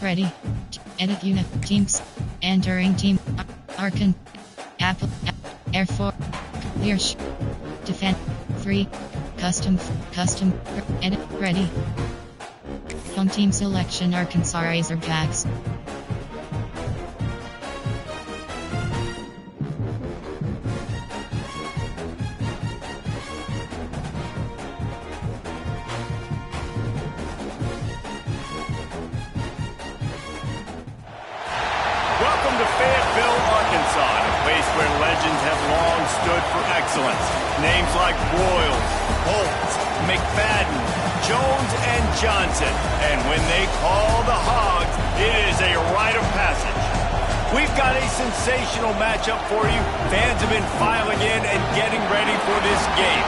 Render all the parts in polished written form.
Ready. Edit unit. Teams. Entering team. Arkan. Apple. Air 4. Clear. Defend. Free. Custom. Edit. Ready. Home team selection. Arkansas Razorbacks. Welcome to Fayetteville, Arkansas, a place where legends have long stood for excellence. Names like Royals, Holtz, McFadden, Jones, and Johnson. And when they call the Hogs, it is a rite of passage. We've got a sensational matchup for you. Fans have been filing in and getting ready for this game.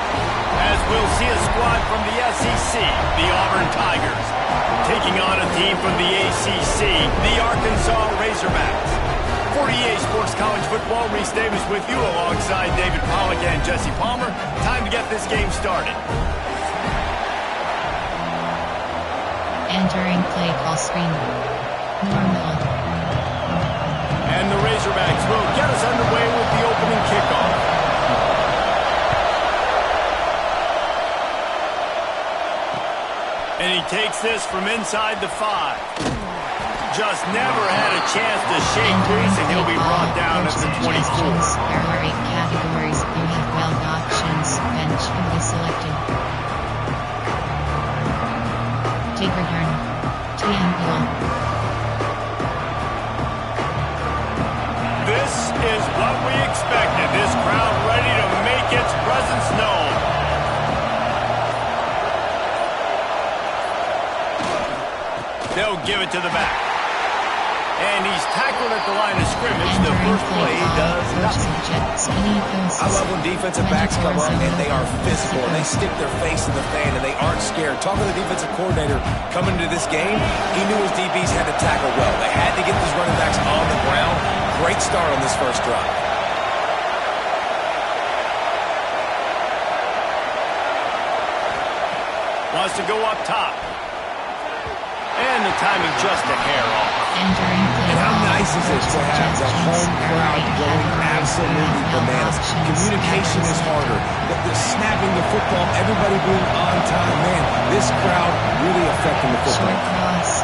As we'll see a squad from the SEC, the Auburn Tigers, taking on a team from the ACC, the Arkansas Razorbacks. For EA Sports College Football, Reese Davis with you alongside David Pollack and Jesse Palmer. Time to get this game started. Entering play call screen. Normal. And the Razorbacks will get us underway with the opening kickoff. And he takes this from inside the 5. Just never had a chance to shake loose, and he'll be brought down at the 24. There are 8 categories. You have 12 options. Bench can be selected. Take return. TM goal. This is what we expected. This crowd ready to make its presence known. They'll give it to the back. And he's tackled at the line of scrimmage. The first play does nothing. I love when defensive backs come up and they are physical and they stick their face in the fan and they aren't scared. Talking to the defensive coordinator coming into this game, he knew his DBs had to tackle well. They had to get these running backs on the ground. Great start on this first drive. Wants to go up top. And the timing just a hair off. And how nice is it to have the home crowd going absolutely bananas? Communication is harder. The snapping the football, everybody being on time. Man, this crowd really affecting the football. Short cross.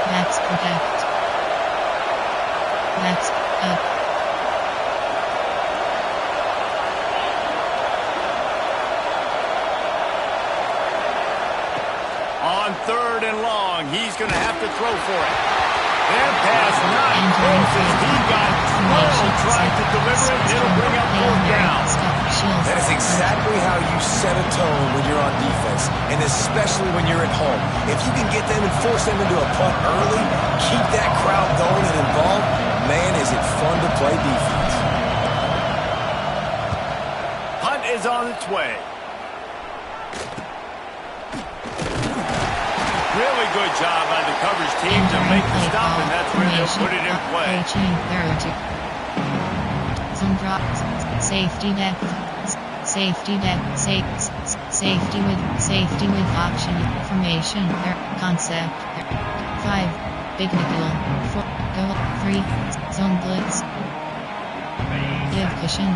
Backs protect. Backs up. On 3rd and long, he's going to have to throw for it. That pass not close as he got twirled trying to deliver it. It'll bring up 4th down. That is exactly how you set a tone when you're on defense, and especially when you're at home. If you can get them and force them into a punt early, keep that crowd going and involved, man, is it fun to play defense. Punt is on its way. Really good job by the coverage team to make the stop, and that's where they'll put it in play. Zone drop. Safety depth. Safety depth. Safety with option. Formation. Concept. 5. Big nickel. 4. Go. 3. Zone blitz. Give cushion.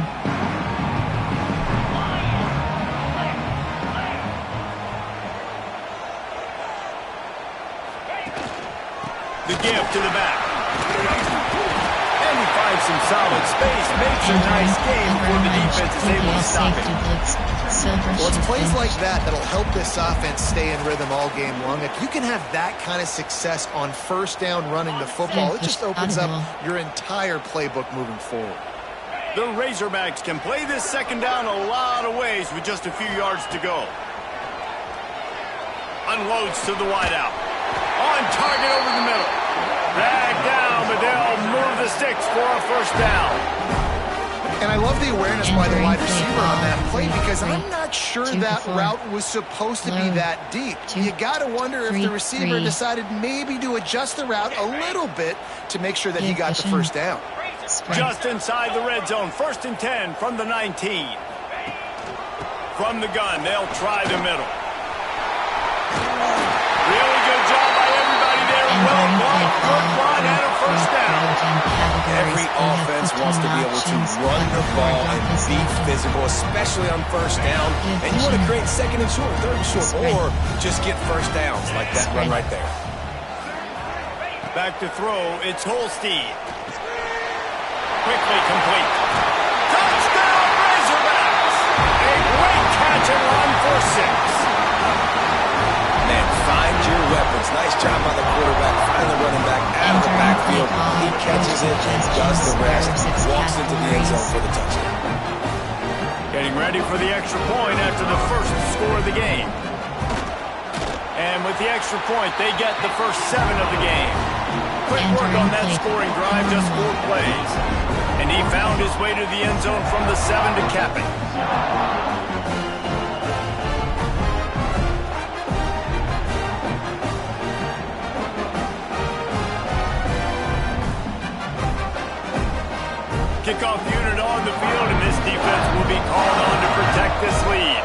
The give to the back. And he finds some solid space. Makes a nice game before the defense is able to stop it. Well, it's plays like that that'll help this offense stay in rhythm all game long. If you can have that kind of success on 1st down running the football, it just opens up your entire playbook moving forward. The Razorbacks can play this 2nd down a lot of ways with just a few yards to go. Unloads to the wideout. On target over the middle. Dragged down, but they'll move the sticks for a 1st down. And I love the awareness by the wide receiver on that play because I'm not sure that route was supposed to be that deep. You got to wonder if the receiver decided maybe to adjust the route a little bit to make sure that he got the 1st down. Just inside the red zone. 1st and 10 from the 19. From the gun, they'll try the middle. Really wants to be able to run the ball and be physical, especially on first down. And you want to create second and short, third and short, or just get first downs like that run right there. Back to throw, it's Holstein. Quickly complete. Touchdown, Razorbacks! A great catch and run for 6. And find your weapons. Nice job by the quarterback, finding the running back out of the backfield. He catches it and does the rest. Walks into the end zone for the touchdown. Getting ready for the extra point after the first score of the game. And with the extra point, they get the first 7 of the game. Quick work on that scoring drive, just 4 plays. And he found his way to the end zone from the 7 to cap it. Kickoff unit on the field, and this defense will be called on to protect this lead.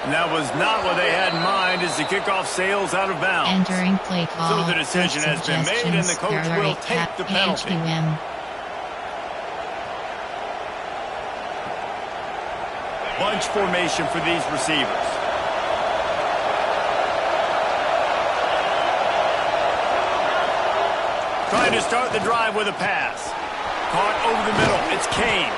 And that was not what they had in mind as the kickoff sails out of bounds. Entering play call. So the decision has been made, and the coach will take the penalty. Bunch formation for these receivers. Trying to start the drive with a pass. Caught over the middle. It's Kane.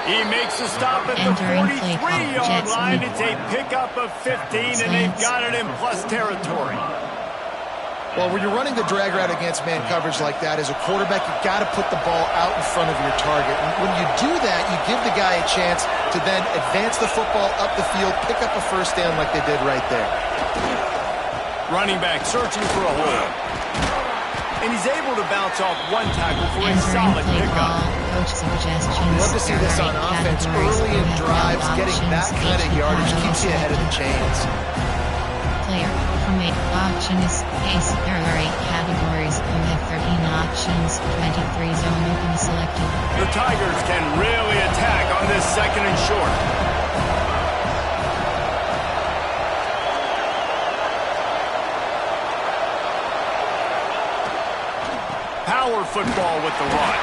He makes a stop at the 43-yard line. It's a pickup of 15, and they've got it in plus territory. Well, when you're running the drag route against man coverage like that, as a quarterback, you've got to put the ball out in front of your target. And when you do that, you give the guy a chance to then advance the football up the field, pick up a first down like they did right there. Running back searching for a hole. And he's able to bounce off one tackle for a solid pickup. Love to see this on offense early in drives. Getting that kind of yardage keeps you ahead of the chains. Player from 8 options. Ace. There are 8 categories. You have 13 options. 23 zone open selected. The Tigers can really attack on this second and short. Power football with the run.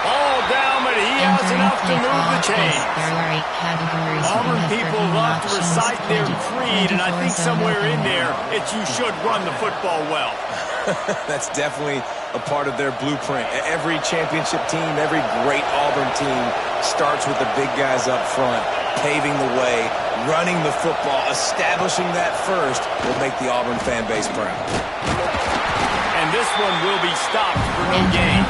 All down, but he has enough to move the chains. Auburn people love to recite their creed, and I think somewhere in there, it's you should run the football well. That's definitely a part of their blueprint. Every championship team, every great Auburn team starts with the big guys up front, paving the way, running the football, establishing that first will make the Auburn fan base proud. And this one will be stopped for no gain.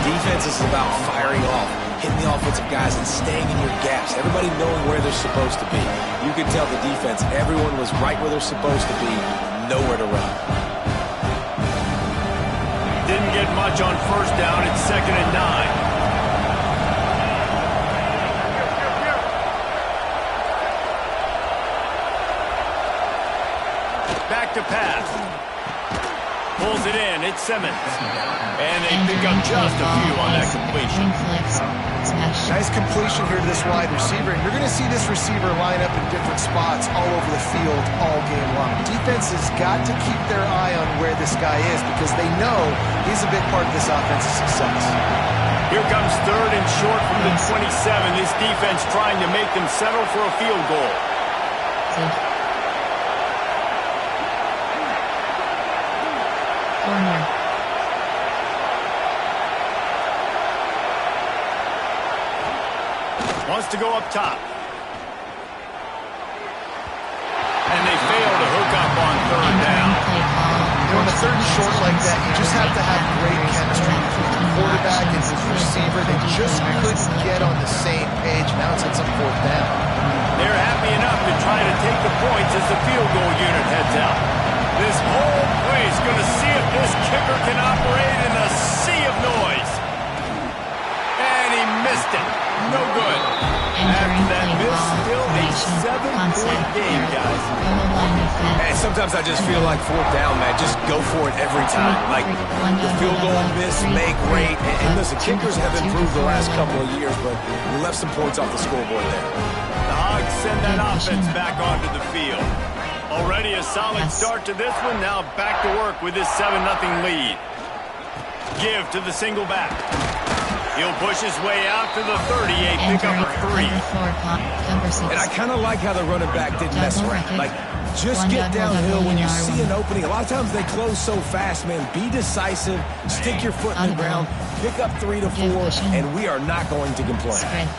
Defense is about firing off, hitting the offensive guys and staying in your gaps. Everybody knowing where they're supposed to be. You could tell the defense, everyone was right where they're supposed to be, nowhere to run. Didn't get much on first down. It's 2nd and 9. Back to pass. Pulls it in. It's Simmons. And they pick up just a few on that completion. Nice completion here to this wide receiver. And you're going to see this receiver line up in different spots all over the field all game long. Defense has got to keep their eye on where this guy is because they know he's a big part of this offense's success. Here comes 3rd and short from the 27. This defense trying to make them settle for a field goal. Corner. Wants to go up top. And they fail to hook up on 3rd down. On a 3rd and short like that, you just have to have great chemistry between the quarterback and his receiver. They just couldn't get on the same page. Now it's on 4th down. They're happy enough to try to take the points as the field goal unit heads out. This whole place going to see if this kicker can operate in a sea of noise. And he missed it. No good. After that miss, still a 7-point game, guys. And sometimes I just feel like 4th down, man. Just go for it every time. Like the field goal miss, make great. And listen, kickers have improved the last couple of years, but we left some points off the scoreboard there. The Hogs send that offense back onto the field. Already a solid start to this one. Now back to work with his 7-0 lead. Give to the single back. He'll push his way out to the 38, pick up a 3. And I kind of like how the running back didn't mess around. Like, just get downhill when you see an opening. A lot of times they close so fast, man. Be decisive, stick your foot in the ground, pick up 3 to 4, and we are not going to complain.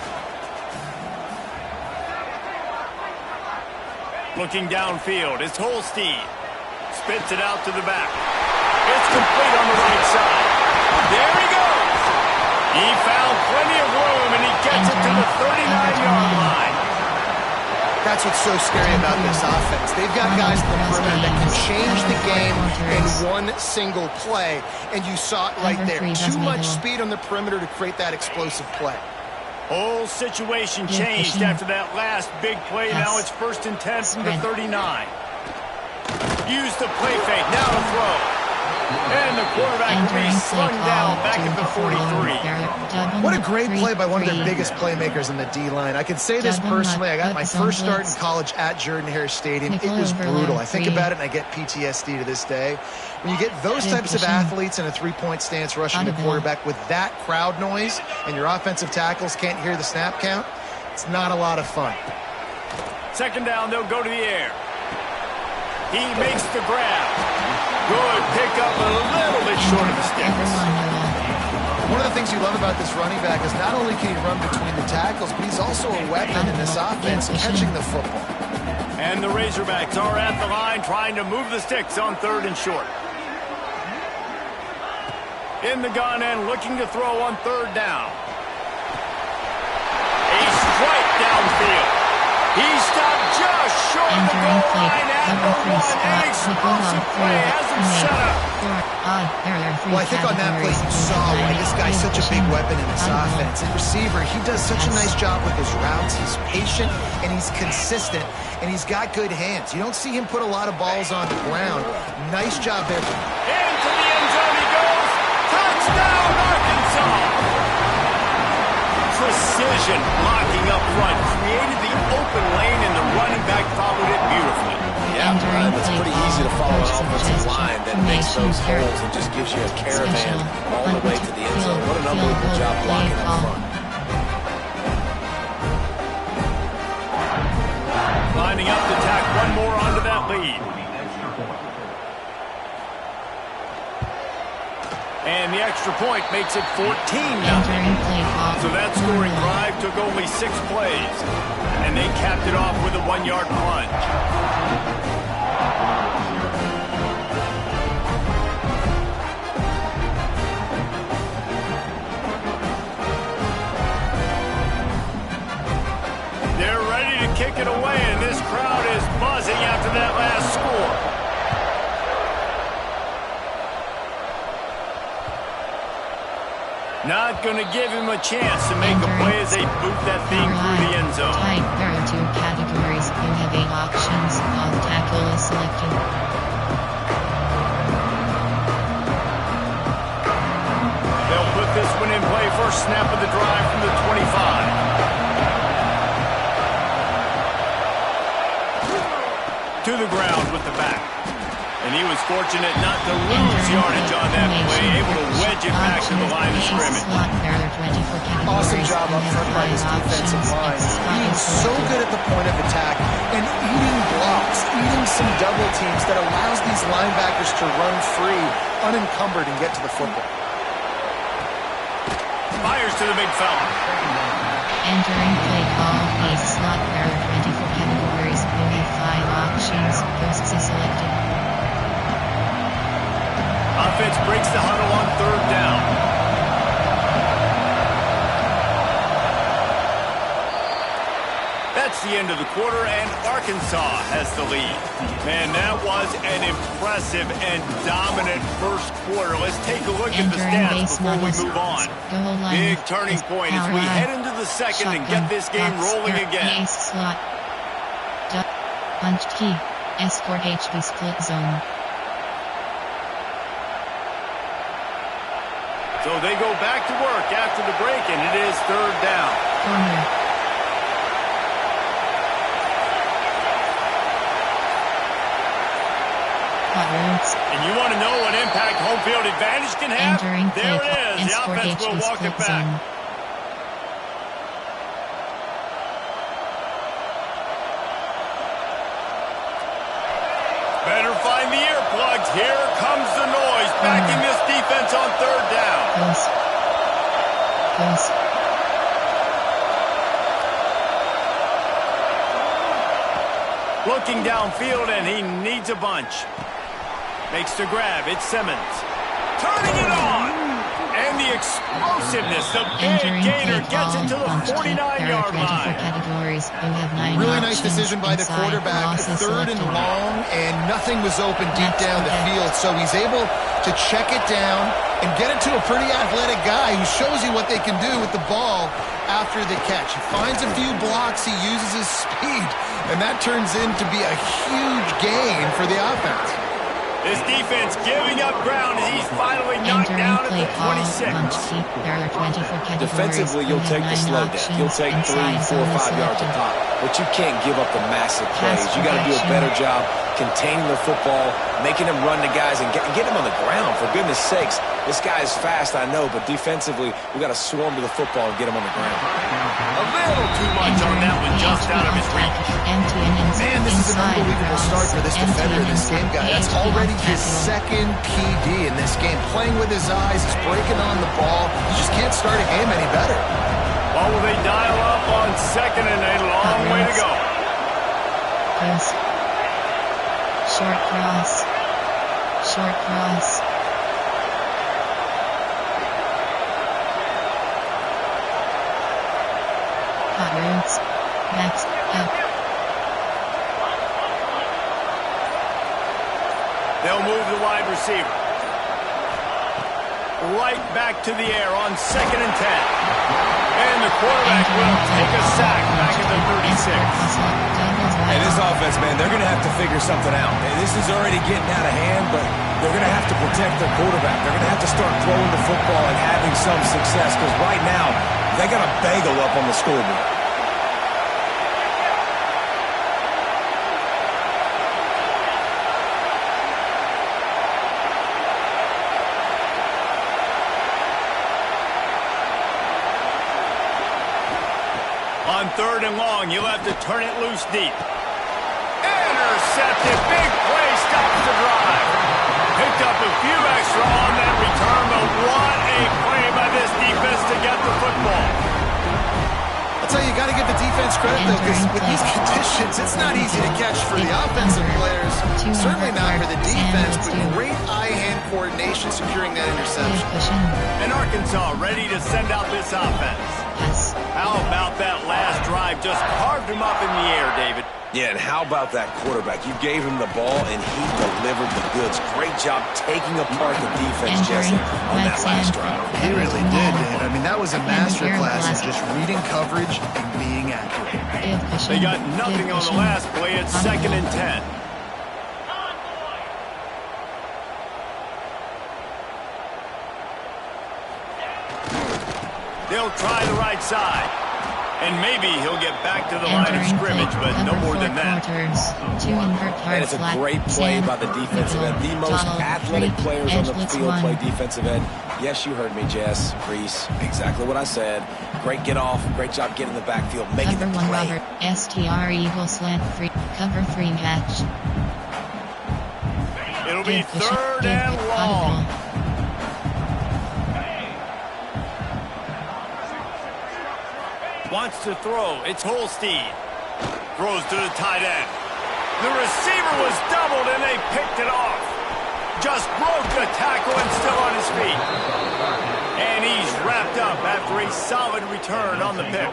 Looking downfield, it's Holstein. Spits it out to the back. It's complete on the right side. There he goes. He found plenty of room, and he gets it to the 39-yard line. That's what's so scary about this offense. They've got guys in the perimeter that can change the game in one single play, and you saw it right there. Too much speed on the perimeter to create that explosive play. Whole situation changed after that last big play. Now it's 1st and 10 from the 39. Use the play fake. Now to throw. And the quarterback will be slung down back at the 43. What a great play by one of their biggest playmakers in the D-line. I can say this personally. I got my first start in college at Jordan-Hare Stadium. It was brutal. I think about it and I get PTSD to this day. When you get those types of athletes in a three-point stance rushing the quarterback with that crowd noise and your offensive tackles can't hear the snap count, it's not a lot of fun. 2nd down, they'll go to the air. He makes the grab. Good pickup, a little bit short of the sticks. One of the things you love about this running back is not only can he run between the tackles, but he's also a weapon in this offense, catching the football. And the Razorbacks are at the line trying to move the sticks on 3rd and short. In the gun and looking to throw on 3rd down. A strike downfield. He stopped just short of the goal line at the 1. An explosive play has him set up. Well, I think on that play you saw why this guy's such a big weapon in this offense. And receiver, he does such a nice job with his routes. He's patient and he's consistent and he's got good hands. You don't see him put a lot of balls on the ground. Nice job there. Into the end zone he goes. Touchdown, Arkansas. Precision blocking up front created the open lane and the running back followed it beautifully. Yeah, it's pretty easy to follow an offensive line that makes those holes and just gives you a caravan all the way to the end zone. What an unbelievable job blocking up front. Lining up to tack one more onto that lead. And the extra point makes it 14-0. So that scoring drive took only 6 plays. And they capped it off with a 1-yard plunge. They're ready to kick it away, and this crowd is buzzing after that last score. Not going to give him a chance to make a play as they boot that thing through the end zone. There are 2 categories. You have 8 options. Off tackle is selected. They'll put this one in play. First snap of the drive from the 25. To the ground with the back. And he was fortunate not to lose yardage on that play, able to wedge it back to the line of scrimmage. Awesome job up front by this defensive line. Being so good at the point of attack and eating blocks, eating some double teams that allows these linebackers to run free, unencumbered, and get to the football. Fires to the big fella. Entering play call, a slot. There are 24 categories. You have 5 options. Ghosts is selected. Offense breaks the huddle on 3rd down. That's the end of the quarter, and Arkansas has the lead. Man, that was an impressive and dominant first quarter. Let's take a look at the stats before we move on. Big turning point as we head into the second and get this game rolling again. Slot. Punched key. Escort HB split zone. So they go back to work after the break, and it is 3rd down. Corner. And you want to know what impact home field advantage can have? Entering There play it is. The offense will walk it back. Better find the earplugs. Here comes the noise, backing this defense on third down. Pass. Looking downfield, and he needs a bunch. Makes the grab. It's Simmons. Turning it on. And the explosiveness. The big gainer gets it to the 49-yard line. Categories. You have 9 really nice decision by the quarterback. Third and long, and nothing was open deep down the field. So he's able to check it down and get it to a pretty athletic guy who shows you what they can do with the ball after the catch. He finds a few blocks. He uses his speed, and that turns into be a huge gain for the offense. This defense giving up ground, and he's finally knocked down at the 26. Defensively, you'll take the slow down. You'll take 3, 4, 5 yards a pop, but you can't give up the massive plays. You got to do a better job containing the football, making him run to guys, and get him on the ground. For goodness sakes, this guy is fast, I know, but defensively, we got to swarm to the football and get him on the ground. A little too much on that one, just out of his reach. Man, this is an unbelievable start for this defender in this game, guy. That's already his second PD in this game. Playing with his eyes, he's breaking on the ball. You just can't start a game any better. Well, will they dial up on second and a long way to go? Short cross. Hot routes. Backs up. They'll move the wide receiver. Right back to the air on second and 10. And the quarterback will take a sack back at the 36. Hey, this offense, man, they're going to have to figure something out. This is already getting out of hand, but they're going to have to protect their quarterback. They're going to have to start throwing the football and having some success, because right now, they got a bagel up on the scoreboard. On third and long, you'll have to turn it loose deep. Intercepted. Big play stops the drive. Picked up a few extra on that return, but what a play by this defense to get the football. I'll tell you, you got to give the defense credit, though, because with these conditions, it's not easy to catch for the offensive players. Certainly not for the defense, but great eye-hand coordination securing that interception. And Arkansas ready to send out this offense. How about that last drive? Just carved him up in the air, David. Yeah, and how about that quarterback? You gave him the ball, and he delivered the goods. Great job taking apart the defense, Jesse, on that last drive. He really did, Dave. I mean, that was a masterclass in just reading coverage and being accurate. They got nothing on the last play. It's second and 10. They'll try the right side. And maybe he'll get back to the line of scrimmage, but no more than that. And it's a great play by the defensive end. The most athletic players on the field play defensive end. Yes, you heard me, Jess, Reese. Exactly what I said. Great get off. Great job getting in the backfield, making the play. Robert, STR Eagle slant free. Cover 3 match. It'll be third and long. Wants to throw. It's Holstein. Throws to the tight end. The receiver was doubled, and they picked it off. Just broke the tackle and still on his feet. And he's wrapped up after a solid return on the pick.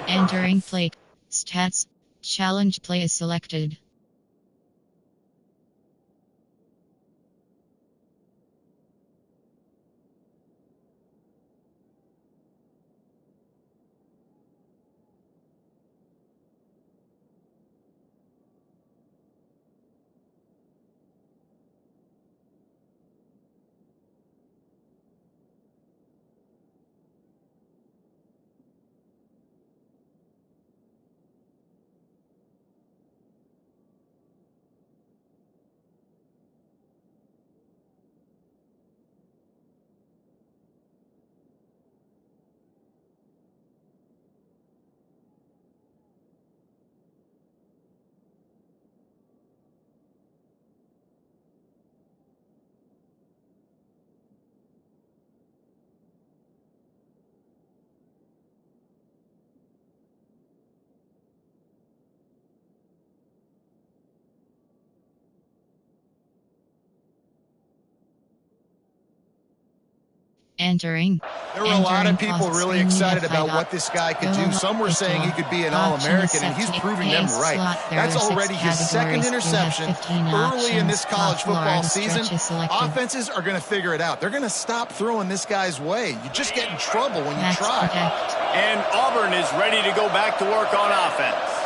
Entering play. Stats. Challenge play is selected. Entering. There were a lot of people really excited about what this guy could do. Some were saying he could be an All-American, and he's proving them right. That's already his second interception early in this college football season. Offenses are going to figure it out. They're going to stop throwing this guy's way. You just get in trouble when you try. And Auburn is ready to go back to work on offense.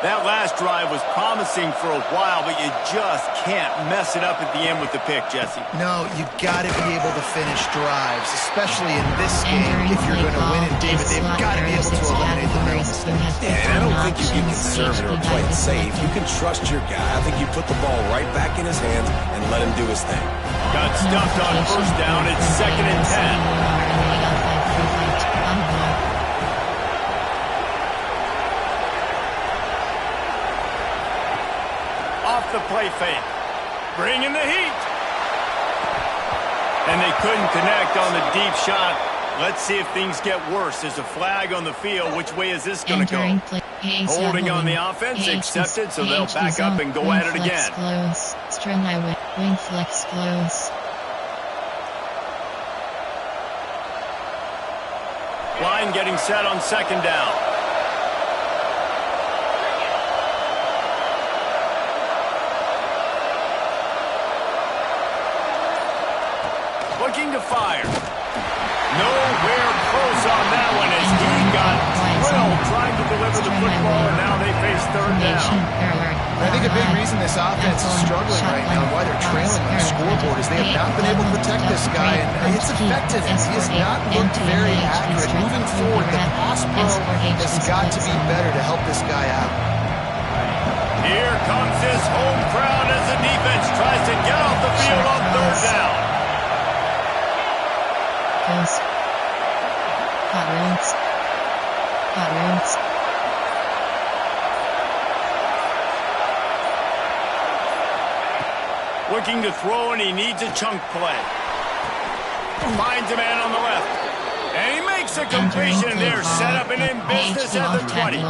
That last drive was promising for a while, but you just can't mess it up at the end with the pick, Jesse. No, you've got to be able to finish drives, especially in this game. If you're going to win it, David, they've got to be able to eliminate the middle mistakes. Yeah, and I don't think you get conservative or play it safe. You can trust your guy. I think you put the ball right back in his hands and let him do his thing. Got stuffed on first down. It's 2nd and 10. The play fake. Bring in the heat. And they couldn't connect on the deep shot. Let's see if things get worse. There's a flag on the field. Which way is this going to go? Holding on the offense, accepted, so they'll back up and go at it again. Close. String highway. Wing flex close. Line getting set on 2nd down. Looking to fire. Nowhere close on that one as he got drilled trying to deliver the football, and now they face 3rd down. I think a big reason this offense is struggling right now, why they're trailing on the scoreboard, is they have not been able to protect this guy, and it's affected him. He has not looked very accurate. Moving forward, the pass pro has got to be better to help this guy out. Here comes his home crowd as the defense tries to get off the field on 3rd down. Hot roads. Looking to throw, and he needs a chunk play. Finds a man on the left. And he makes a completion. They're set up and in business at the 20.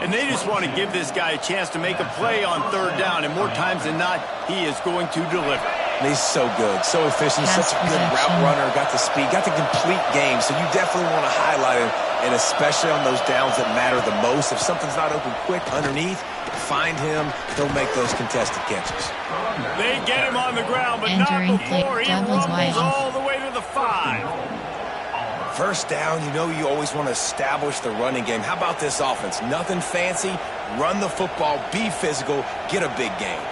And they just want to give this guy a chance to make a play on 3rd down. And more times than not, he is going to deliver. He's so good, so efficient, such a good route runner, got the speed, got the complete game, so you definitely want to highlight him, and especially on those downs that matter the most. If something's not open quick underneath, find him, he'll make those contested catches. They get him on the ground, but not before he rumbles all the way to the 5. First down, you know you always want to establish the running game. How about this offense? Nothing fancy, run the football, be physical, get a big gain.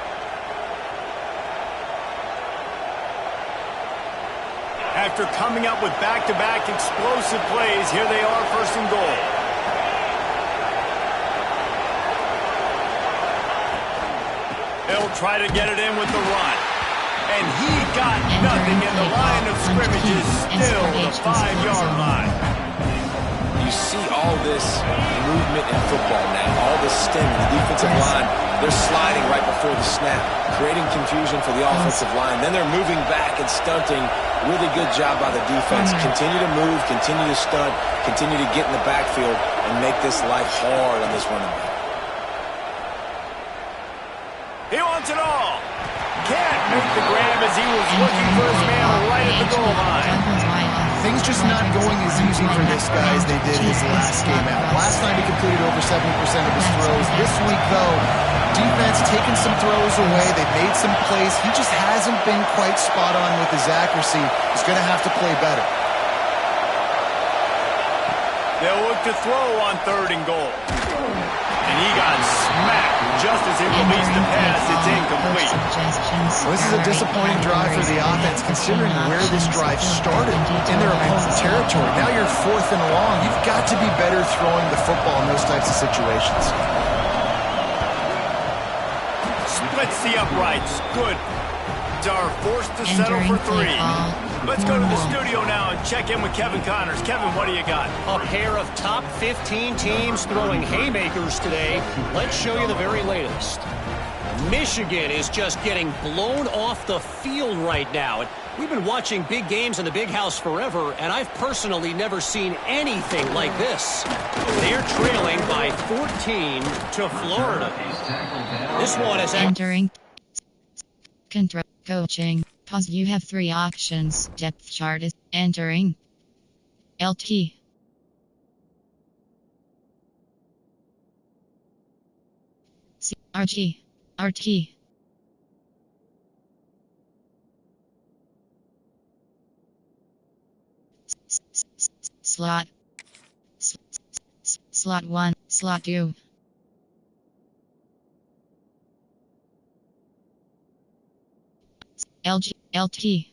After coming up with back-to-back explosive plays, here they are, 1st and goal. They'll try to get it in with the run. And he got nothing, and the line of scrimmage is still the 5-yard line. You see all this movement in football now, all this stemming. The defensive line, they're sliding right before the snap, creating confusion for the offensive line. Then they're moving back and stunting. Really good job by the defense. Continue to move, continue to stunt, continue to get in the backfield and make this life hard on this running back. He wants it all. Can't make the grab as he was looking for his man right at the goal line. Things just not going as easy for this guy as they did his last game out. Last time he completed over 70% of his throws. This week, though, defense taking some throws away. They made some plays. He just hasn't been quite spot on with his accuracy. He's going to have to play better. They'll look to throw on 3rd and goal. And he got smacked just as he released the pass. It's incomplete. Well, this is a disappointing drive for the offense, considering where this drive started in their opponent's territory. Now you're 4th and long. You've got to be better throwing the football in those types of situations. Splits the uprights. Good. Are forced to settle for 3. Let's go to the studio now and check in with Kevin Connors. Kevin, what do you got? A pair of top 15 teams throwing haymakers today. Let's show you the very latest. Michigan is just getting blown off the field right now. We've been watching big games in the Big House forever, and I've personally never seen anything like this. They're trailing by 14 to Florida. This one is entering. Coaching. Pause. You have 3 options. Depth chart is entering. LT. RG. RT. Slot. Slot 1. Slot 2. LG. LT.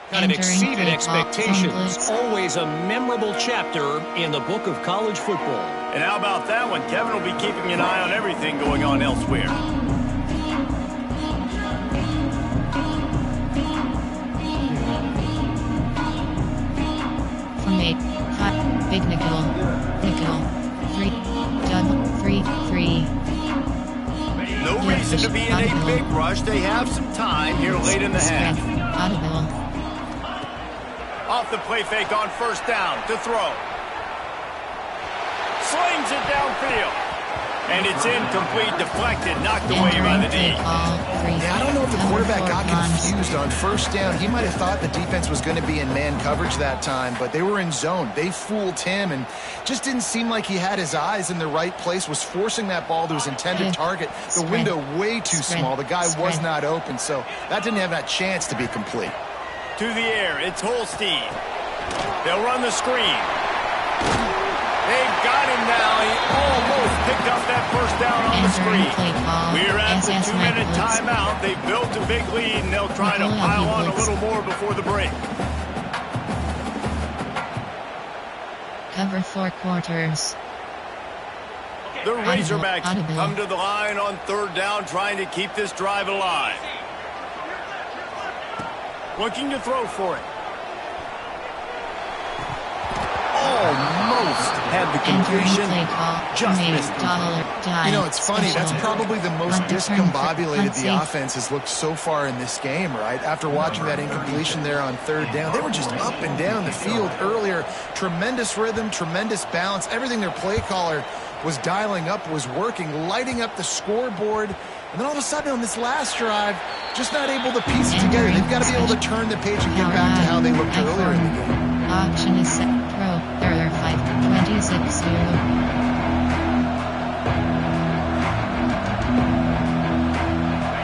Kind of exceeded expectations. Always a memorable chapter in the book of college football. And how about that one? Kevin will be keeping an eye on everything going on elsewhere. From 8. Hot. Big nickel. Nickel. 3. Double. 3. 3. No reason to be in a big rush. They have some time here late in the half. Audible. Off the play fake on first down to throw. Slings it downfield. And it's incomplete, deflected, knocked away by the D. Yeah, I don't know if the quarterback got confused on first down. He might have thought the defense was going to be in man coverage that time, but they were in zone. They fooled him and just didn't seem like he had his eyes in the right place, was forcing that ball to his intended target. The window way too small. The guy was not open, so that didn't have that chance to be complete. To the air, it's Holstein. They'll run the screen. They've got him now. He almost picked up that first down on the screen. We're at the 2-minute timeout. They've built a big lead, and they'll try to pile on a little more before the break. Cover 4 quarters. The Razorbacks come to the line on third down, trying to keep this drive alive. Looking to throw for it. Almost had the completion. Just missed it. You know, it's funny. That's probably the most discombobulated the offense has looked so far in this game, right? After watching that incompletion there on third down, they were just up and down the field earlier. Tremendous rhythm, tremendous balance. Everything their play caller was dialing up was working, lighting up the scoreboard. And then all of a sudden on this last drive, just not able to piece it together. They've got to be able to turn the page and get back to how they looked earlier in the game. Auction is set. Pro. Error 5. 26.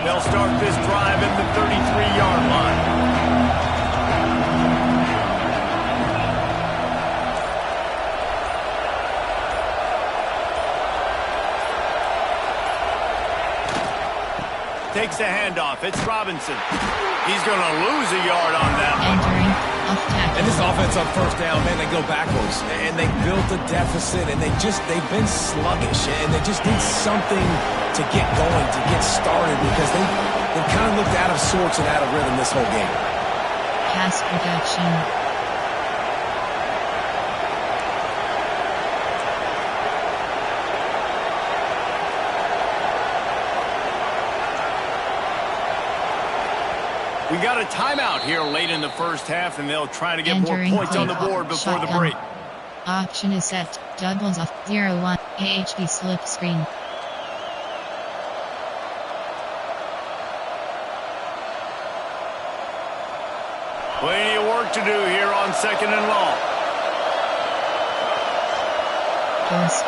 They'll start this drive at the 33-yard line. Takes the handoff. It's Robinson. He's going to lose a yard on that one. And this offense on first down, man, they go backwards. And they built a deficit, and they've been sluggish. And they just need something to get going, to get started, because they've kind of looked out of sorts and out of rhythm this whole game. Pass protection. We got a timeout here late in the first half, and they'll try to get more points on the board before the break. Option is set. Doubles off 0-1. AHD slip screen. Plenty of work to do here on second and long. Close.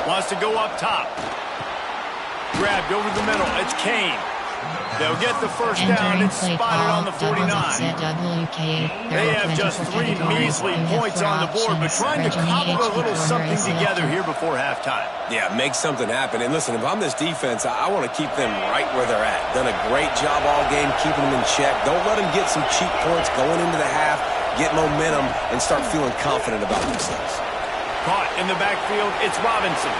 Wants to go up top. Grabbed over the middle. It's Kane. They'll get the first down. It's spotted on the 49. They have just 3 measly points on the board, but trying to cobble a little something together here before halftime. Yeah, make something happen. And listen, if I'm this defense, I want to keep them right where they're at. Done a great job all game keeping them in check. Don't let them get some cheap points going into the half, get momentum, and start feeling confident about themselves. Caught in the backfield, it's Robinson.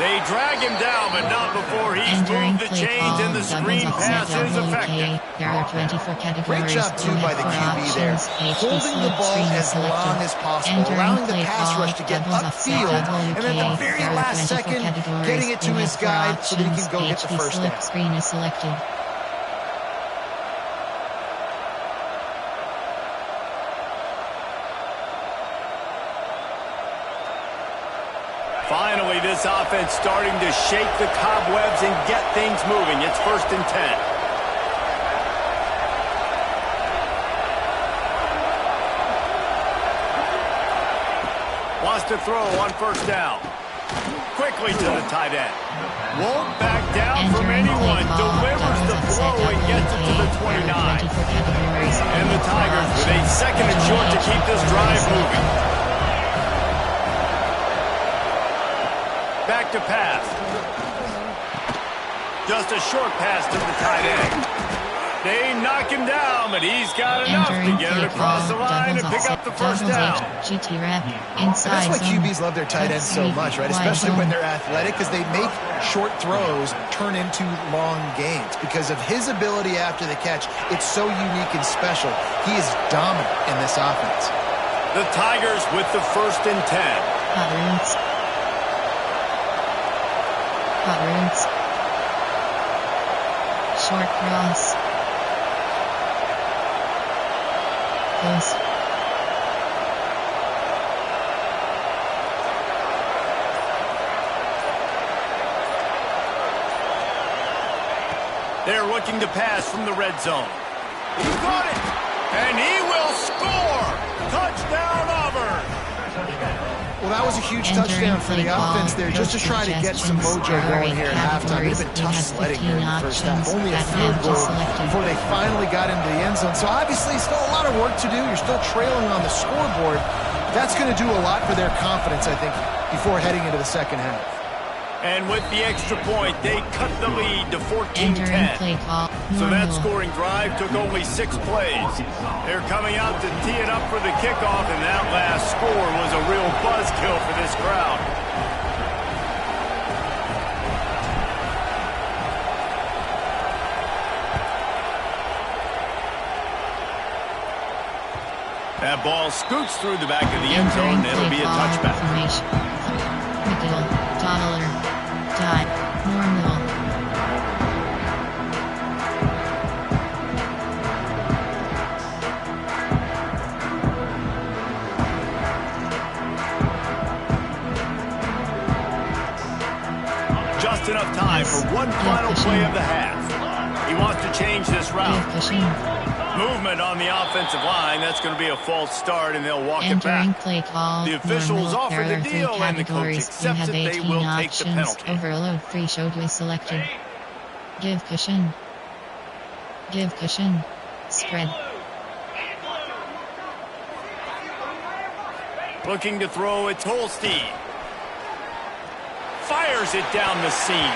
They drag him down, but not before he's moved the chains and the screen pass is effective. There are 24 categories. Great job, too, by the QB there. Holding the ball as long as possible, allowing the pass rush to get upfield, and at the very last second, getting it to his guy so that he can go get the first down. Screen is selected. this offense starting to shake the cobwebs and get things moving. It's 1st and 10. Wants to throw on 1st down. Quickly to the tight end. Won't back down from anyone. Delivers the blow and gets it to the 29. And the Tigers with a 2nd and short to keep this drive moving. Back to pass. Just a short pass to the tight end. They knock him down, but he's got enough to get it across the line and pick up the 1st down. GT rep inside. That's why QBs love their tight ends so much, right? Especially when they're athletic, because they make short throws turn into long gains. Because of his ability after the catch, it's so unique and special. He is dominant in this offense. The Tigers with the 1st and 10. Patterns. Short cross. Close. They're looking to pass from the red zone. He got it, and he will score. Touchdown, Auburn. Well, that was a huge touchdown for the offense there, just to try to get some mojo going here at halftime. It had been tough sledding here in the first half. Only a field goal before they finally got into the end zone. So obviously still a lot of work to do. You're still trailing on the scoreboard. That's going to do a lot for their confidence, I think, before heading into the second half. And with the extra point, they cut the lead to 14-10. So that scoring drive took only 6 plays. They're coming out to tee it up for the kickoff, and that last score was a real buzzkill for this crowd. That ball scoots through the back of the end zone, and it'll be a touchback. Toddler. Time. Normal. Just enough time for one final play of the half. He wants to change this route. Movement on the offensive line. That's going to be a false start, and they'll walk it back. Play call. The officials offer the deal, and the coach accepts it. They will take the penalty. Overload free showed was selected. Give cushion. Give cushion. Spread. Looking to throw, it's Holstein. Fires it down the seam.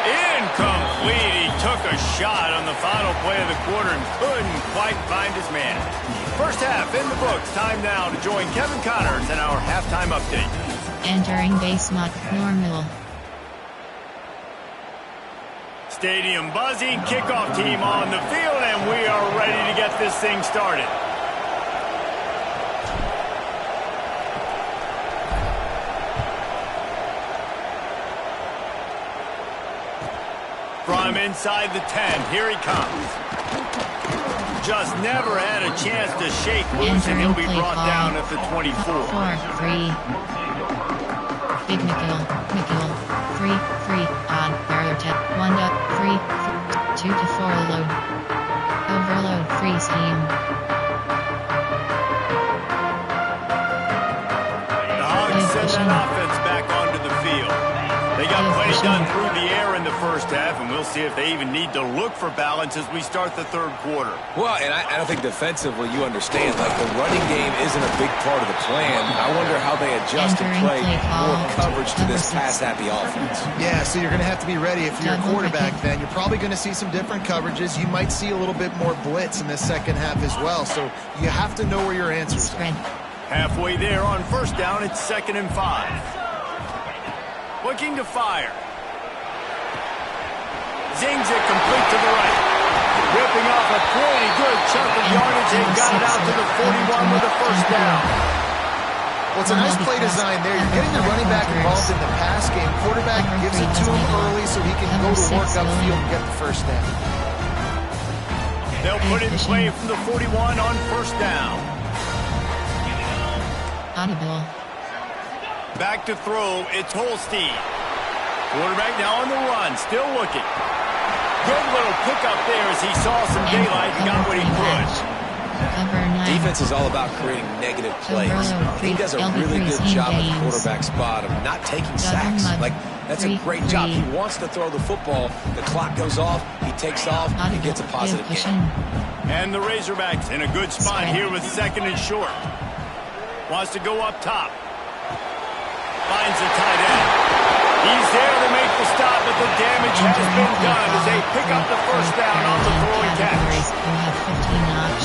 Incomplete. He took a shot on the final play of the quarter and couldn't quite find his man. First half in the books. Time now to join Kevin Connors in our halftime update. Entering base not normal. Stadium buzzing. Kickoff team on the field, and we are ready to get this thing started. From inside the 10, here he comes. Just never had a chance to shake loose, and he'll be brought down at the 24. 4-3. Big McGill. 3-3. On barrier 10. 1-3. 2-4 load. Overload free scheme. The Hogs send that offense back onto the field. They got plenty done through the air in the first half, and we'll see if they even need to look for balance as we start the third quarter. Well, and I don't think defensively you understand, like the running game isn't a big part of the plan. I wonder how they adjust and play more coverage to this pass-happy offense. Yeah, so you're going to have to be ready. If you're a quarterback, then you're probably going to see some different coverages. You might see a little bit more blitz in the second half as well, so you have to know where your answers are. Halfway there on first down, it's 2nd and 5. Looking to fire. Zings it complete to the right. Ripping off a pretty good chunk of yardage and got it out to the 41 with a first down. Well, it's a nice play design there. You're getting the running back involved in the pass game. Quarterback gives it to him early so he can go to work upfield and get the first down. They'll put in play from the 41 on first down. Audible. Back to throw, it's Holstein. Quarterback now on the run, still looking. Good little pickup there as he saw some daylight and got what he could. Defense is all about creating negative plays. He does a really good job at the quarterback spot of not taking sacks. Like, that's a great job. He wants to throw the football. The clock goes off. He takes off. He gets a positive gain. And the Razorbacks in a good spot here with 2nd and short. Wants to go up top. Finds the tight end. He's there to make the stop, but the damage has been done as they pick up the first down on the throwing catch.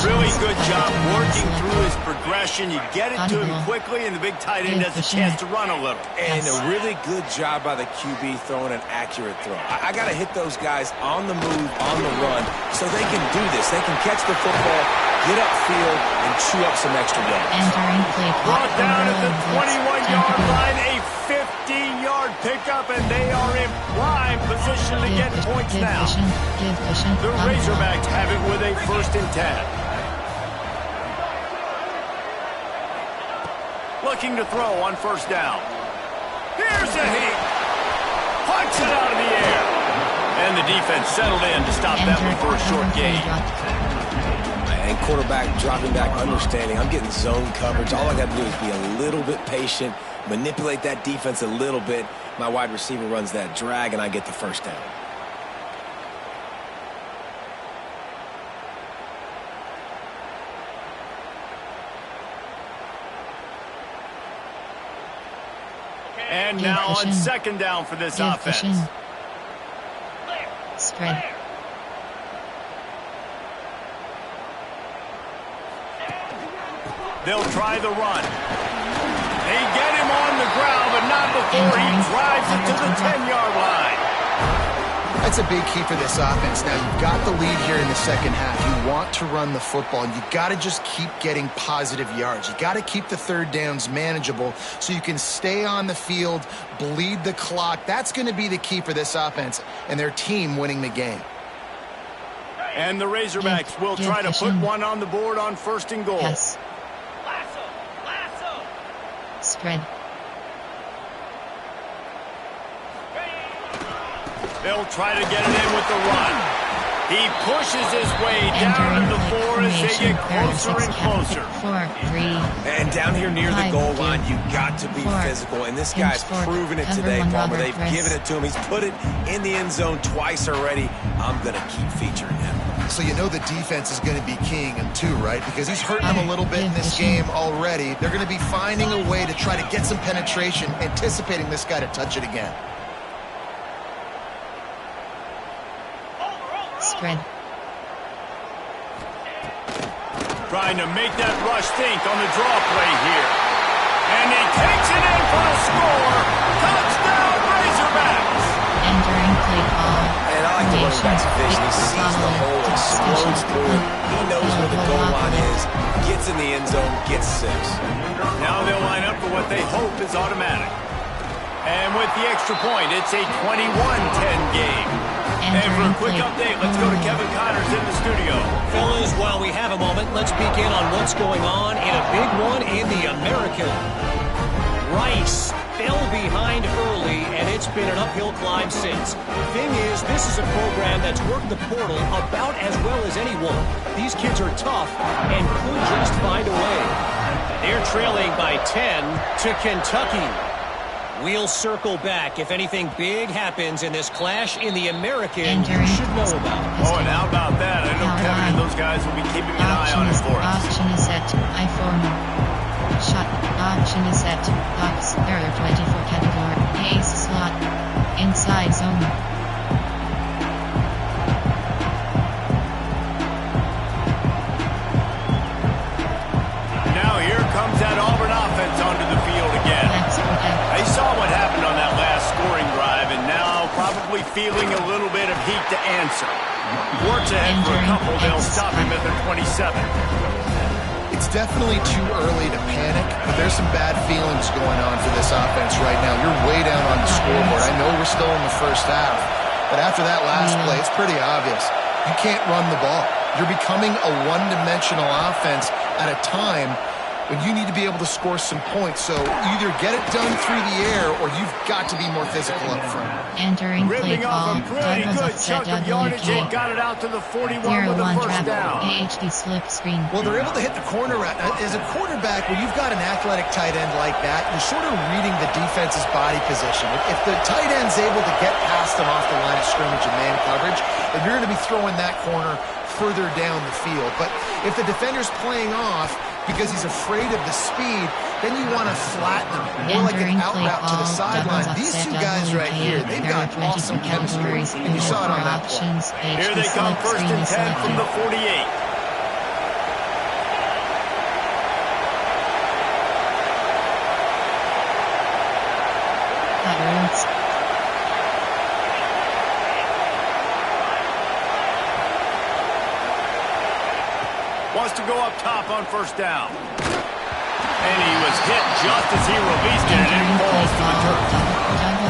Really good job working through his progression. You get it to him quickly, and the big tight end has a chance to run a little. And a really good job by the QB throwing an accurate throw. I got to hit those guys on the move, on the run, so they can do this. They can catch the football, get upfield, and chew up some extra yards. Brought down at the 21-yard line, a 15-yard pickup, and they are in prime position to get points now. The Razorbacks have it with a 1st and 10. Looking to throw on 1st down. Here's a heat. Punch it out of the air. And the defense settled in to stop that one for a short gain. And quarterback dropping back, understanding I'm getting zone coverage. All I got to do is be a little bit patient, manipulate that defense a little bit. My wide receiver runs that drag, and I get the 1st down. And now on 2nd down for this offense. Spread. They'll try the run. They get him on the ground, but not before he drives it to the 10-yard line. That's a big key for this offense. Now, you've got the lead here in the 2nd half. You want to run the football, and you've got to just keep getting positive yards. You've got to keep the 3rd downs manageable so you can stay on the field, bleed the clock. That's going to be the key for this offense and their team winning the game. And the Razorbacks will try to put one on the board on 1st and goal. Yes. Spread. They'll try to get it in with the run. He pushes his way down to the 4 as they get closer and closer. 4-3. And down here near the goal line, you got to be physical. And this guy's proven it today, Palmer. They've given it to him. He's put it in the end zone twice already. I'm going to keep featuring him. So you know the defense is going to be keying him too, right? Because he's hurting them a little bit in this game already. They're going to be finding a way to try to get some penetration, anticipating this guy to touch it again. Spread. Trying to make that rush think on the draw play here. And he takes it in for a score. Touchdown, Razorbacks! Entering play call. And I like the running back's vision. He sees the hole, explodes through it. He knows where the goal line is, gets in the end zone, gets 6. Now they'll line up for what they hope is automatic. And with the extra point, it's a 21-10 game. And for a quick update, let's go to Kevin Connors in the studio. Fellas, while we have a moment, let's begin on what's going on in a big one in the American. Rice fell behind early, and it's been an uphill climb since. The thing is, this is a program that's worked the portal about as well as anyone. These kids are tough and could just find a way. They're trailing by 10 to Kentucky. We'll circle back if anything big happens in this clash in the American you should know about. Oh, and how about that? I know Kevin and those guys will be keeping an eye on it for us. Option is set. iPhone. Shot. Option is set. Box. Error 24 category. Ace slot. Inside zone. Now here comes that Auburn offense onto the field again. They saw what happened on that last scoring drive, and now probably feeling a little bit of heat to answer. Works ahead for a couple. They'll stop him at the 27. It's definitely too early to panic, but there's some bad feelings going on for this offense right now. You're way down on the scoreboard. I know we're still in the 1st half, but after that last play, it's pretty obvious. You can't run the ball. You're becoming a one-dimensional offense at a time when you need to be able to score some points. So either get it done through the air or you've got to be more physical up front. Entering play Ripping off call. a pretty good chunk of yardage. They got it out to the 41 with a first down. HD slip screen. Well, they're able to hit the corner route. As a quarterback, when you've got an athletic tight end like that, you're sort of reading the defense's body position. If the tight end's able to get past them off the line of scrimmage and man coverage, then you're going to be throwing that corner further down the field. But if the defender's playing off because he's afraid of the speed, then you want to flatten him. More like an out route to the sideline. These two guys right here, they've got awesome chemistry, and you saw it on that play. Here they come, 1st and 10 from the 48. Wants to go up top on 1st down. And he was hit just as he released it, and it falls to the turf.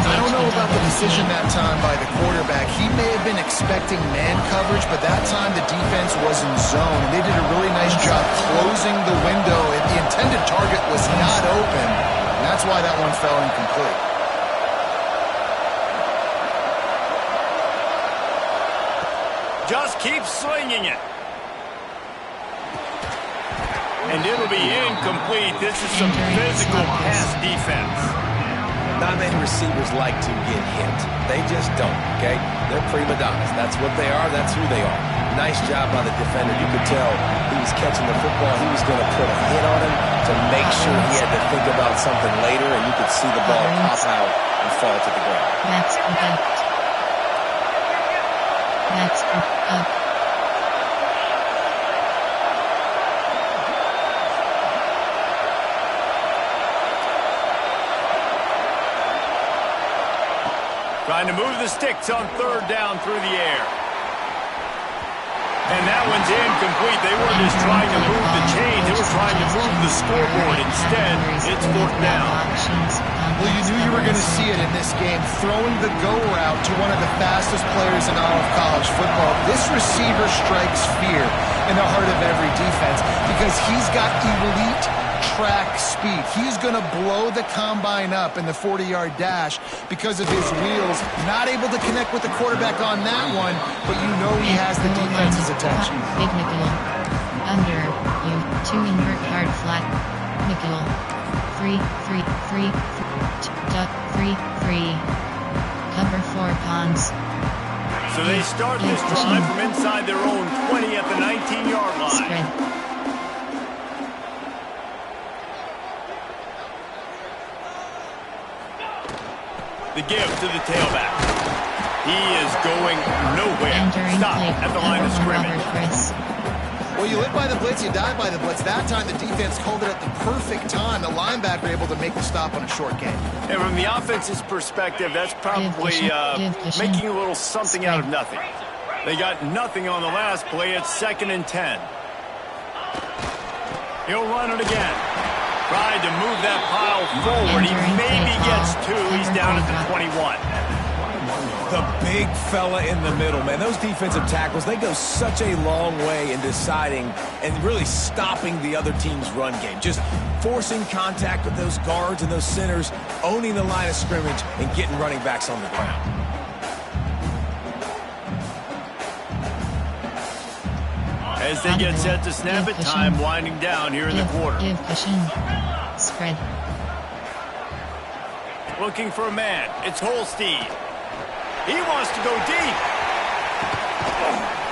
I don't know about the decision that time by the quarterback. He may have been expecting man coverage, but that time the defense was in zone. They did a really nice job closing the window. The intended target was not open, and that's why that one fell incomplete. Just keep slinging it. And it'll be incomplete. This is some physical pass defense. Not many receivers like to get hit. They just don't, okay? They're prima donnas. That's what they are. That's who they are. Nice job by the defender. You could tell he was catching the football. He was going to put a hit on him to make sure he had to think about something later, and you could see the ball pop out and fall to the ground. That's correct. That's correct. Trying to move the sticks on 3rd down through the air. And that one's incomplete. They weren't just trying to move the chains. They were trying to move the scoreboard. Instead, it's 4th down. Well, you knew you were going to see it in this game. Throwing the go route to one of the fastest players in all of college football. This receiver strikes fear in the heart of every defense because he's got elite track speed. He's going to blow the combine up in the 40-yard dash because of his wheels. Not able to connect with the quarterback on that one, but you know he has the defense's attention. Big nickel. Under. You. 2 invert hard flat. Nickel. 3, 3, 3, 3, 3. Cover 4 pawns. So they start this drive from inside their own 20 at the 19-yard line. Spread. The give to the tailback. He is going nowhere. Stop at the line of scrimmage. Well, you live by the blitz, you die by the blitz. That time the defense called it at the perfect time. The linebacker able to make the stop on a short game. And from the offense's perspective, that's probably making a little something out of nothing. They got nothing on the last play. It's 2nd and 10. He'll run it again. Tried to move that pile forward. He maybe gets 2. He's down at the 21. The big fella in the middle, man. Those defensive tackles, they go such a long way in deciding and really stopping the other team's run game. Just forcing contact with those guards and those centers, owning the line of scrimmage, and getting running backs on the ground. As they get set to snap it, time winding down here in the quarter. Spread. Looking for a man. It's Holstein. He wants to go deep.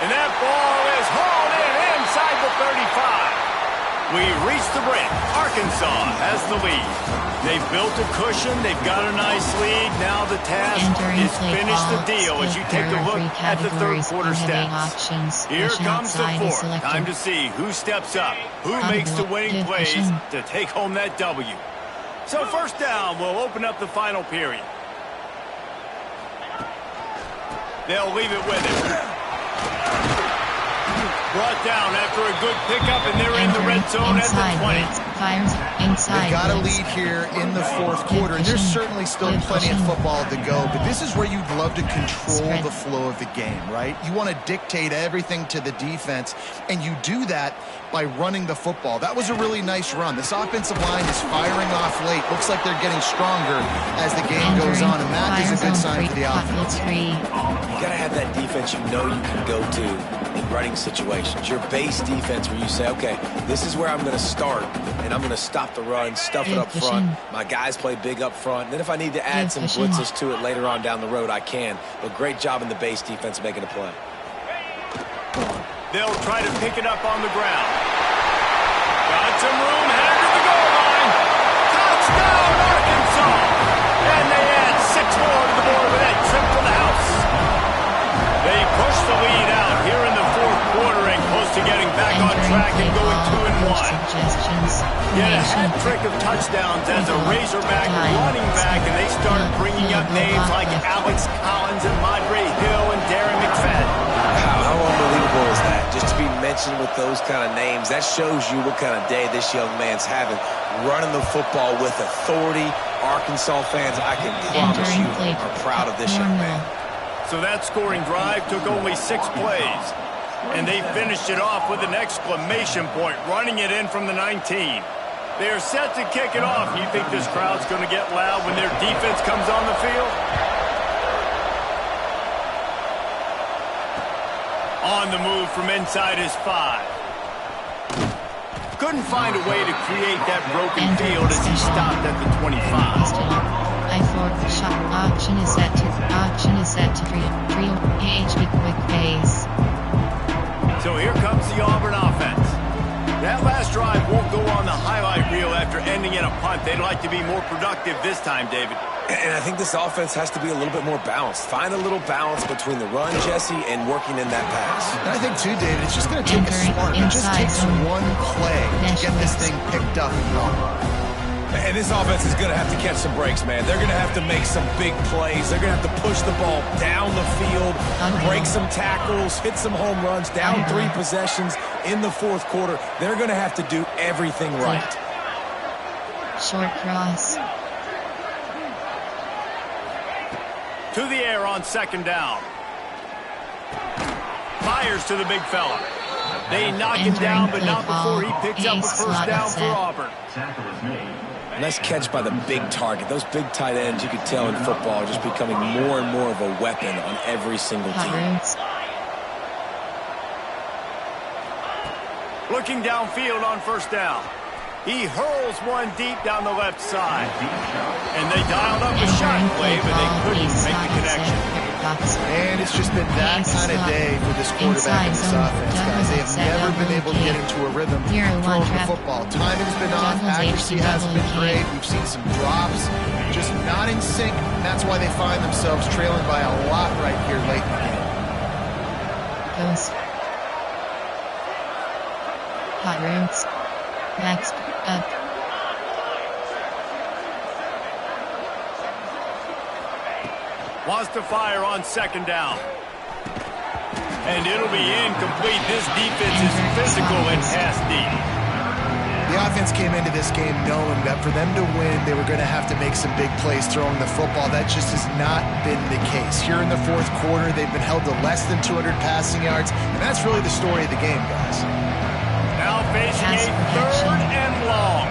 And that ball is hauled in inside the 35. We reached the break. Arkansas has the lead. They've built a cushion. They've got a nice lead. Now the task is finish the deal as you take a look at the 3rd quarter stats. Here comes the 4th. Time to see who steps up, who makes the winning plays to take home that W. So 1st down will open up the final period. They'll leave it with him. Brought down after a good pickup, and they're in the red zone at the 20. Fires inside. They've got a blitz. lead here in the fourth quarter, and there's certainly still plenty of football to go, but this is where you'd love to control the flow of the game, right? You want to dictate everything to the defense, and you do that by running the football. That was a really nice run. This offensive line is firing off late. Looks like they're getting stronger as the game goes on, and that is a good sign for the offense. You got to have that defense you know you can go to in running situations. Your base defense where you say, okay, this is where I'm going to start, and I'm going to stop the run, stuff it up front. My guys play big up front. Then if I need to add some blitzes to it later on down the road, I can. But great job in the base defense making a play. They'll try to pick it up on the ground. Got some room, headed to the goal line. Touchdown, Arkansas! And they add 6 more to the board with that trip to the house. They push the lead out here in the fourth quarter and close to getting back on track and going 2-1. Get a hat trick of touchdowns as a Razorback running back, and they start bringing up names like Alex Collins and Madre Hill and Darren McFadden. How unbelievable is that? Just to be mentioned with those kind of names, that shows you what kind of day this young man's having. Running the football with authority. Arkansas fans, I can promise you, are proud of this young man. So that scoring drive took only 6 plays. And they finished it off with an exclamation point, running it in from the 19. They are set to kick it off. You think this crowd's going to get loud when their defense comes on the field? On the move from inside his 5. Couldn't find a way to create that broken field as he stopped at the 25. Shot option is set to 3 AHD quick pace. So here comes the Auburn offense. That last drive won't go on the highlight reel after ending in a punt. They'd like to be more productive this time, David. And I think this offense has to be a little bit more balanced. Find a little balance between the run, Jesse, and working in that pass. And I think, too, David, it's just going to take a spark. It just takes one play to get this thing picked up and going. And this offense is going to have to catch some breaks, man. They're going to have to make some big plays. They're going to have to push the ball down the field, break some tackles, hit some home runs, down 3 possessions in the fourth quarter. They're going to have to do everything right. Short cross. To the air on second down. Fires to the big fella. They knock him down, but not before he picks up a first down for Auburn. Nice catch by the big target. Those big tight ends, you could tell in football, are just becoming more and more of a weapon on every single team. Looking downfield on first down. He hurls one deep down the left side. And they dialed up a shot play, but they couldn't make the connection. And it's just been that kind of day for this quarterback and this offense, guys. They have never been able to get into a rhythm throwing the football. Timing's been off, accuracy hasn't been great. We've seen some drops, just not in sync. And that's why they find themselves trailing by a lot right here late in the game. Ghost. Hot roots. Next up. Wants to fire on second down. And it'll be incomplete. This defense is physical and pass deep. The offense came into this game knowing that for them to win, they were going to have to make some big plays throwing the football. That just has not been the case. Here in the fourth quarter, they've been held to less than 200 passing yards, and that's really the story of the game, guys. Now facing a third and long.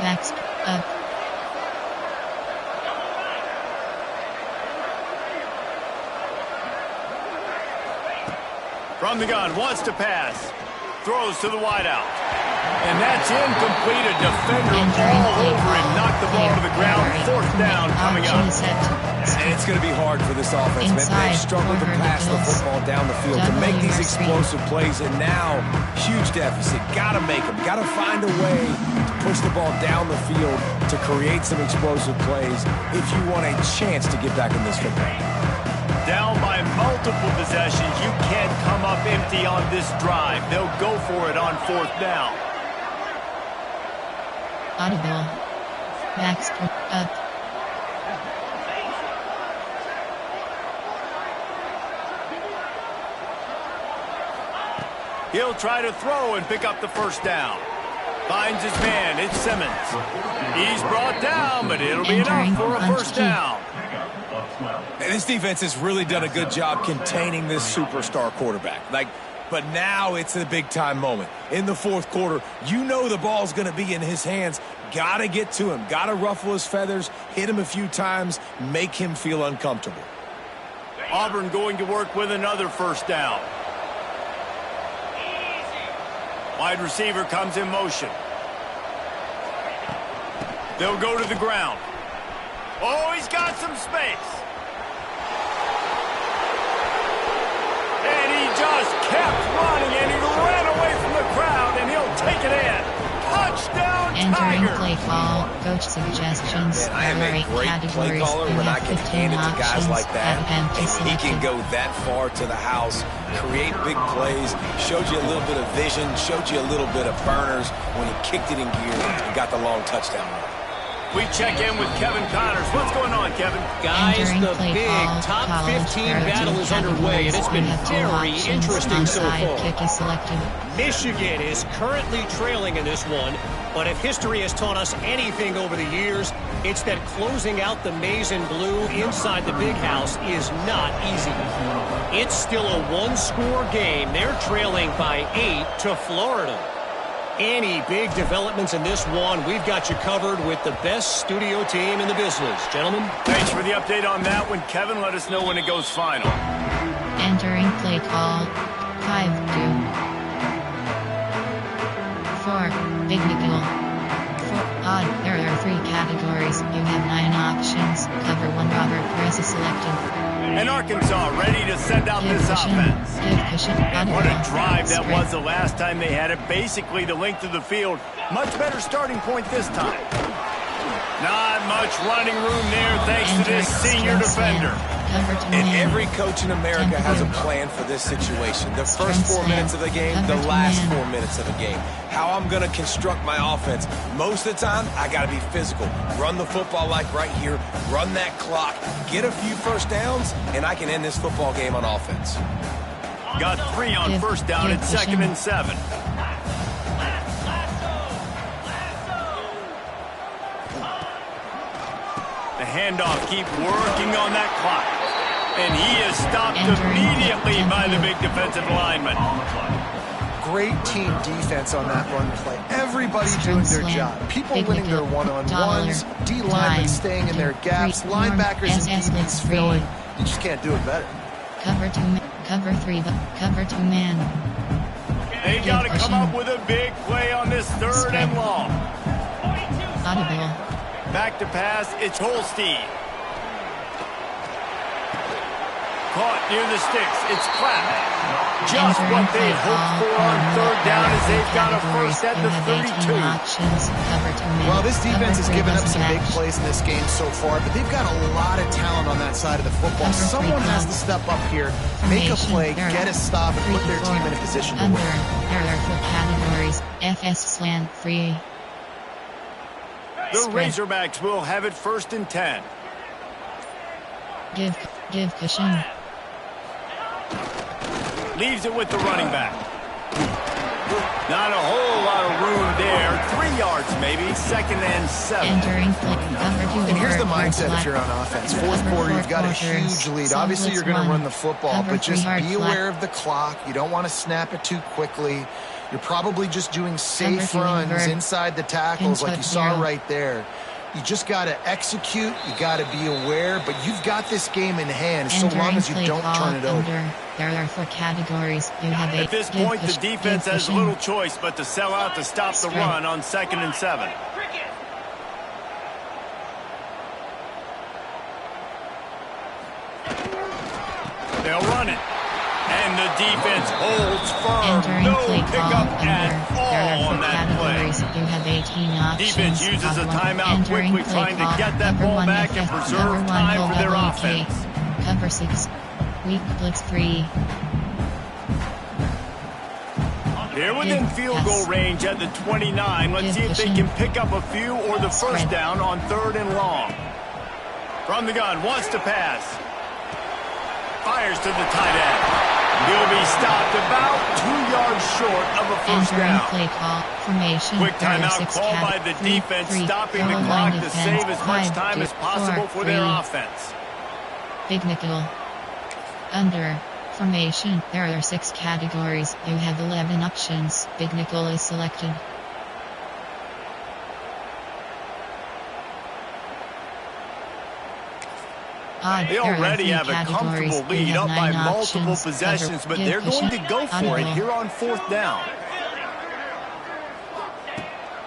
Next up. From the gun, wants to pass. Throws to the wideout. And that's incomplete. A defender all over him. Knocked the ball to the ground. Fourth down coming up. And it's going to be hard for this offense, man. They've struggled to pass the football down the field, to make these explosive plays, and now, huge deficit. Got to make them. Got to find a way to push the ball down the field to create some explosive plays if you want a chance to get back in this football. Down by multiple possessions. You can't come up empty on this drive. They'll go for it on fourth down. Audible. Next up. He'll try to throw and pick up the first down. Finds his man. It's Simmons. He's brought down, but it'll be enough for a first down. And this defense has really done a good job containing this superstar quarterback. But now it's a big-time moment. In the fourth quarter, you know the ball's going to be in his hands. Got to get to him. Got to ruffle his feathers, hit him a few times, make him feel uncomfortable. Auburn going to work with another first down. Wide receiver comes in motion. They'll go to the ground. Oh, he's got some space. And he just kept running, and he ran away from the crowd, and he'll take it in. Touchdown, Entering Tigers! play call, coach suggestions. Man, I am a great play caller when I can hand it to guys like that, and he can go that far to the house, create big plays, showed you a little bit of vision, showed you a little bit of burners when he kicked it in gear and got the long touchdown run. We check in with Kevin Connors. What's going on, Kevin? Guys, the big top 15 battle is underway, and it's been very interesting so far. Michigan is currently trailing in this one, but if history has taught us anything over the years, it's that closing out the maize and blue inside the big house is not easy. It's still a one-score game. They're trailing by 8 to Florida. Any big developments in this one, we've got you covered with the best studio team in the business. Gentlemen. Thanks for the update on that one, Kevin. Let us know when it goes final. Entering play call, 5-2. 4, Big Nickel. 4, odd. There are 3 categories. You have 9 options. Cover 1, Robert Press is selected. And Arkansas ready to send out this offense. And what a drive that was the last time they had it. Basically the length of the field. Much better starting point this time. Not much running room there thanks to this senior defender. And every coach in America has a plan for this situation. The first 4 minutes of the game, the last 4 minutes of the game. How I'm going to construct my offense. Most of the time, I got to be physical. Run the football like right here. Run that clock. Get a few first downs, and I can end this football game on offense. Got 3 on first down at 2nd and 7. The handoff, keep working on that clock. And he is stopped immediately by the big defensive lineman. Great team defense on that run play. Everybody doing their job. People winning their one-on-ones, D linemen staying in their gaps, linebackers and DBs filling. You just can't do it better. Cover 3, cover 2 man. They got to come up with a big play on this 3rd and long. Audible. Back to pass, it's Holstein. Caught near the sticks, it's Clapp. Just what they hoped for on 3rd down as they've got a first at the 32. Well, this defense has given up some big plays in this game so far, but they've got a lot of talent on that side of the football. Someone has to step up here, make a play, get a stop, and put their team in a position to win. There are 4 categories. FS slant 3. The Razorbacks will have it 1st and 10. Give cushion. Leaves it with the running back. Not a whole lot of room there. 3 yards maybe. 2nd and 7. Entering play. And here's the mindset if you're on offense. 4th quarter, you've got a huge lead. Obviously, you're going to run the football, but just be aware of the clock. You don't want to snap it too quickly. You're probably just doing safe runs inside the tackles like you saw right there. You just got to execute. You got to be aware, but you've got this game in hand so long as you don't turn it over. There are 4 categories. You have 8. At this point, the defense has little choice but to sell out to stop the run on 2nd and 7. They'll run it. And the defense holds firm. No pickup at all on that play. You have 18 options. Defense uses a timeout quickly, trying to get that ball back and preserve time for their offense. Cover 6. Weak blitz 3. They're within field goal range at the 29. Let's see if they can pick up a few or the first down on 3rd and long. From the gun, wants to pass. Fires to the tight end. He'll be stopped about 2 yards short of a first Entering down. play call formation. Quick timeout six called by cat, the three, defense, three, stopping the goal clock line to defense, save as much 5, time 2, as possible 4, for their 3. offense. Big nickel. Under formation, there are 6 categories. You have 11 options. Big nickel is selected. They already have a comfortable lead up by multiple possessions, but they're going to go for it here on 4th down.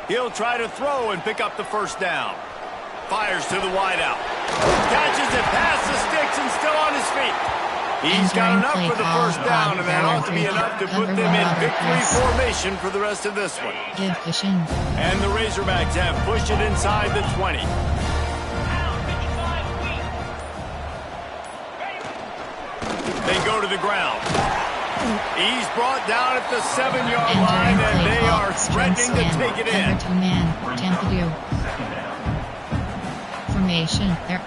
He'll try to throw and pick up the first down. Fires to the wideout. Catches it past the sticks and still on his feet. He's got enough for the first down, and that ought to be enough to put them in victory formation for the rest of this one. And the Razorbacks have pushed it inside the 20. They go to the ground. He's brought down at the 7-yard line, and they are threatening to take it in. Formation, there.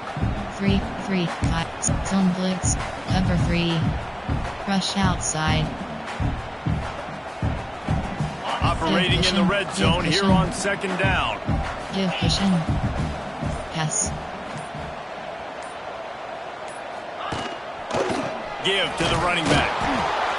3, 3, 5, zone blitz, cover 3. Rush outside. Operating in the red zone here on 2nd down. Give cushion. Pass. Give to the running back.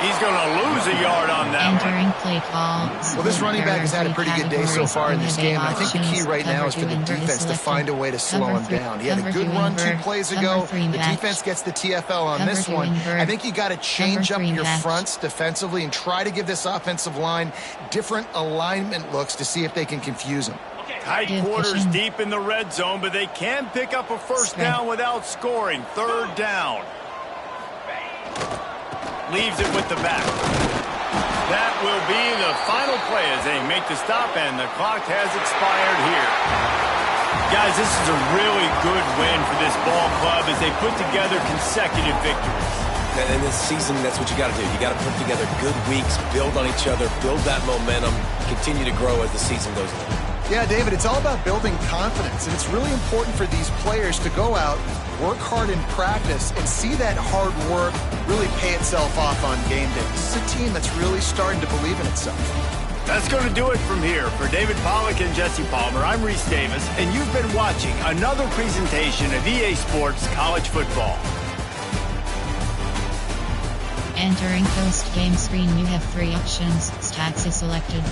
He's going to lose a yard on that Entering play call. Well, this running back has had a pretty good day so far in this game. And I think the key right now is for the defense to find a way to slow him down. He had a good run 2 plays ago. The defense gets the TFL on this one. I think you got to change up your fronts defensively and try to give this offensive line different alignment looks to see if they can confuse him. Tight quarters deep in the red zone, but they can pick up a first down without scoring. 3rd down. Leaves it with the back. That will be the final play as they make the stop, and the clock has expired here. Guys, this is a really good win for this ball club as they put together consecutive victories. And this season, that's what you got to do. You got to put together good weeks, build on each other, build that momentum, continue to grow as the season goes on. Yeah, David, it's all about building confidence, and it's really important for these players to go out, work hard in practice, and see that hard work really pay itself off on game day. This is a team that's really starting to believe in itself. That's going to do it from here. For David Pollack and Jesse Palmer, I'm Reese Davis, and you've been watching another presentation of EA Sports College Football. Entering post-game screen, you have 3 options. Stats is selected.